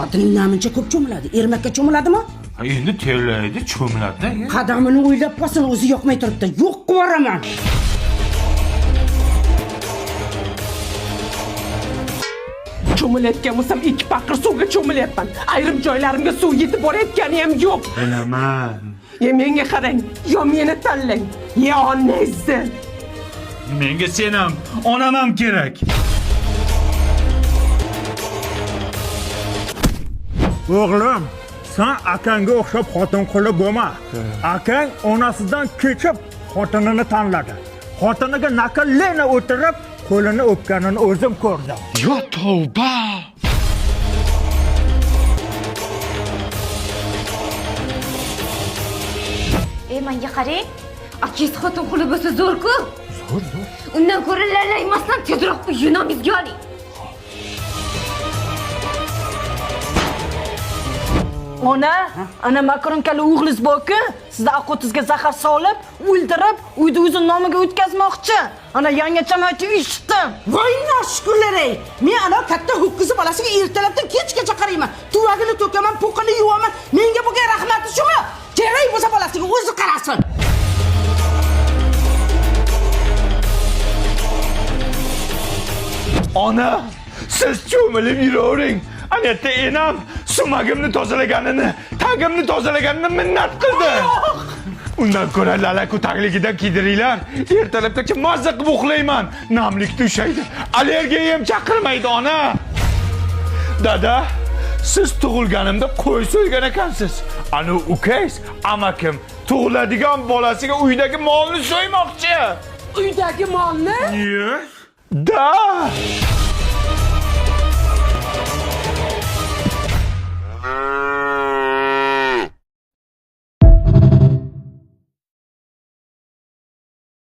Xotining namuncha ko'p cho'miladi. Ermakka cho'miladimi? Endi terlaydi, cho'miladi. Qadamini o'ylab qolsin, o'zi yoqmay turibdi. Yo'q qilib yuboraman. Cho'milayotgan bo'lsam ikki paqir suvga cho'milayapman. Ayrim joylarimga suv yetib borayotgani ham yo'q. Bilaman. Menga qarang, yo meni tanlang, yo onangizni. Menga sen ham, onam ham kerak. O'g'lim, sen akangga o'xshab xotin qilib bo'lma. Akang onasidan kechib xotinini tanladi. Xotiniga naqllena o'tirib, qo'lini o'pganini o'zim ko'rdim. Yo tavba. Menga qarang. Akangiz xotin quli bo'lsa zo'r-ku. Zo'r. Undan ko'ra lalaymasdan tezroq uyinamizga oling. Ona, ana makaronkali o'g'liz borku, sizni aqotizga zahar solib, o'ldirib, uyni o'zi nomiga o'tkazmoqchi. Ana yangacham aytib eshitdim. Voy noshukurlar-ey. Men ana katta ho'kizi bolasiga ertalabdan kechgacha qarayman. Tuvagini to'kaman, po'qini yuvaman. Menga bo'lgan rahmati shumi? Kerak bo'lsa bolasiga o'zi qarasin. Ona, siz cho'milib yuravering. Anetta enam sumagimni tozalaganini, tagimni tozalaganini minnat qildi. Undan ko'ra lalaku tagligidan kiydiringlar. Ertalabgacha mazza qilib uxlayman. Namlik tushaydi. Allergiyam chaqirmaydi ona. Dada, siz tug'ilganimda qo'y so'ygan ekansiz. Ana ukangiz, amakim tug'iladigan bolasiga uydagi molni so'ymoqchi. Uydagi molni? Da!